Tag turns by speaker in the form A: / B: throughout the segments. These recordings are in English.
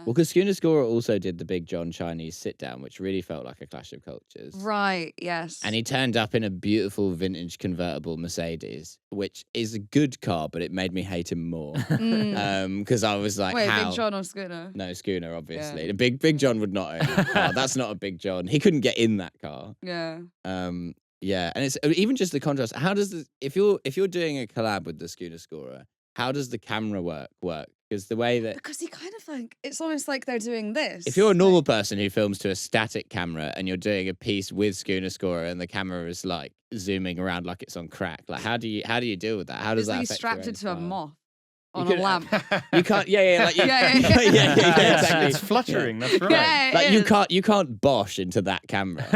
A: Well, because Schooner Scorer also did the Big John Chinese sit down, which really felt like a clash of cultures.
B: Right, yes.
A: And he turned up in a beautiful vintage convertible Mercedes, which is a good car, but it made me hate him more. Because I was like,
B: Wait,
A: how?
B: Big John or Schooner?
A: No, Schooner, obviously.
B: Yeah.
A: The Big John would not own that car. That's not a Big John. He couldn't get in that car.
B: Yeah.
A: Yeah, and it's even just the contrast. How does if you're doing a collab with the Schooner Scorer, how does the camera work? Because the way that
B: Because he kind of like, it's almost like they're doing this.
A: if you're a normal person who films to a static camera and you're doing a piece with Schooner Scorer and the camera is like zooming around like it's on crack, like how do you deal with that? How does
B: it's
A: that
B: like
A: affect
B: strapped
A: your
B: it to a
A: own style?
B: moth on
A: You
B: a
A: could-
B: lamp.
A: You can't. Yeah, like you,
B: Yeah.
A: exactly.
C: It's fluttering. That's right.
B: Yeah,
A: Like
B: it
A: you can't bosh into that camera.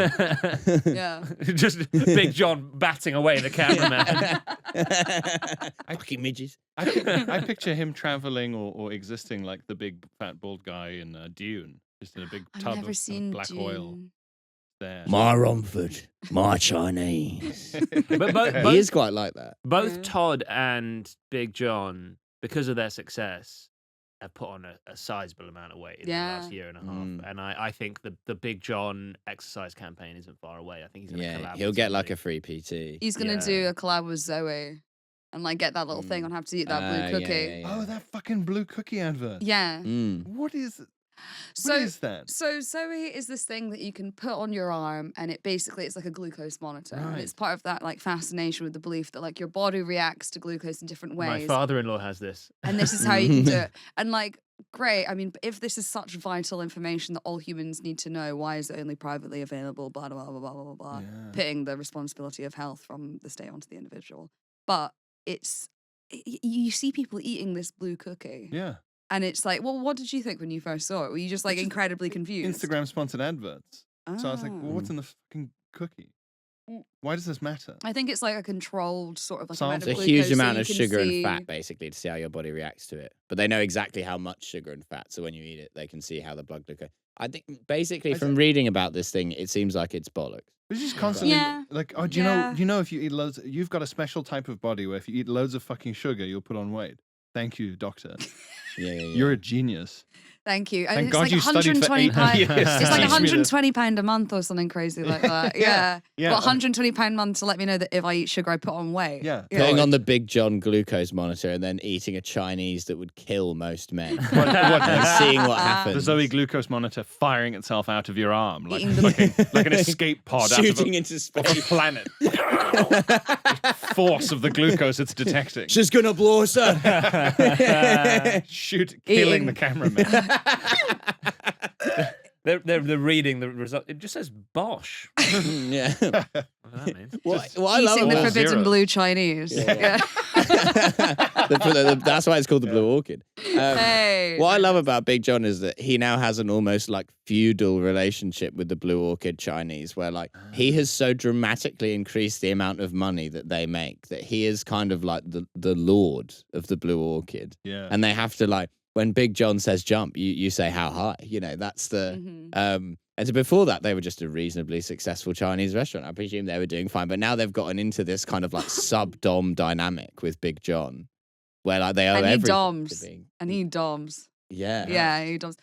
B: Yeah.
D: Just Big John batting away the cameraman.
A: Fucking midges.
C: I picture him traveling or existing like the big fat bald guy in Dune, just in a big
B: I've
C: tub
B: never
C: of
B: seen
C: black oil.
B: Dune.
C: There.
A: My Romford, my Chinese.
D: But
A: He is quite like that.
D: both
B: Yeah.
D: Todd and Big John, because of their success, have put on a sizable amount of weight in the last year and a half.
A: Mm.
D: And I think the Big John exercise campaign isn't far away. I think he's going to
A: Yeah,
D: collab.
A: he'll
D: with
A: get like a
D: somebody.
A: free PT.
B: He's going to
D: Yeah.
B: do a collab with Zoe and like get that little thing on Have to Eat That Blue
A: Yeah,
B: Cookie.
A: yeah.
C: Oh, that fucking blue cookie advert.
B: Yeah.
A: Mm.
C: What is
B: So,
C: that?
B: so Zoe is this thing that you can put on your arm, and it basically it's like a glucose monitor. And
C: Right.
B: it's part of that like fascination with the belief that like your body reacts to glucose in different
D: My
B: ways,
D: father-in-law has this.
B: and this is how you can do it. And like, great. I mean, if this is such vital information that all humans need to know, why is it only privately available? Blah blah blah blah blah blah blah.
C: Yeah.
B: Pitting the responsibility of health from the state onto the individual. But you see people eating this blue cookie.
C: Yeah.
B: And it's like, well, what did you think when you first saw it? Were you just like
C: It's just
B: incredibly confused?
C: Instagram sponsored adverts. So I was like, well, what's
B: Ah.
C: in the fucking cookie?
B: Mm.
C: Why does this matter?
B: I think it's like a controlled sort of like amount
C: Sounds-
B: of
A: It's a
B: glucose
A: huge
B: so
A: amount
B: you
A: of
B: can
A: sugar
B: see-
A: and fat, basically, to see how your body reacts to it. But they know exactly how much sugar and fat, so when you eat it, they can see how the blood glucose. I think, basically,
C: I
A: from reading about this thing, it seems like it's bollocks.
C: It's just constantly
B: Yeah.
C: like, oh,
B: Yeah.
C: do you know if you eat loads, you've got a special type of body where if you eat loads of fucking sugar, you'll put on weight. Thank you, doctor.
A: Yeah.
C: You're a genius.
B: Thank you. And
C: Thank
B: it's
C: God
B: like
C: you studied for
B: 120
C: 8
B: pound.
C: years.
B: It's like
C: Teach me this.
B: £120 a month or something crazy like that. Yeah.
C: Yeah.
B: But £120 a month to let me know that if I eat sugar, I put on weight.
C: Yeah.
A: Putting on the Big John glucose monitor and then eating a Chinese that would kill most men.
C: What,
A: And seeing what
C: the
A: happens.
C: Zoe glucose monitor firing itself out of your arm like
B: Eating the-
C: like an escape pod
A: Shooting into
C: out of a
A: space.
C: planet. Force of the glucose it's detecting.
A: She's gonna blow us up.
C: Killing
B: Eating.
C: the cameraman.
D: They're reading the result. It just says Bosch.
A: Yeah.
D: What that means.
A: What I love
B: Eating the
C: all
A: about
B: forbidden
C: zeros.
B: blue Chinese. Yeah.
A: that's why it's called the Blue Orchid.
B: Hey.
A: What I love about Big John is that he now has an almost like feudal relationship with the Blue Orchid Chinese, where like he has so dramatically increased the amount of money that they make that he is kind of like the lord of the Blue Orchid.
C: Yeah.
A: And they have to like, when Big John says jump, you say how high. You know, that's the and so before that they were just a reasonably successful Chinese restaurant. I presume they were doing fine, but now they've gotten into this kind of like sub-dom dynamic with Big John, where like they owe
B: And he
A: everything
B: doms.
A: to being.
B: And he doms.
A: Yeah.
B: Yeah, he doms.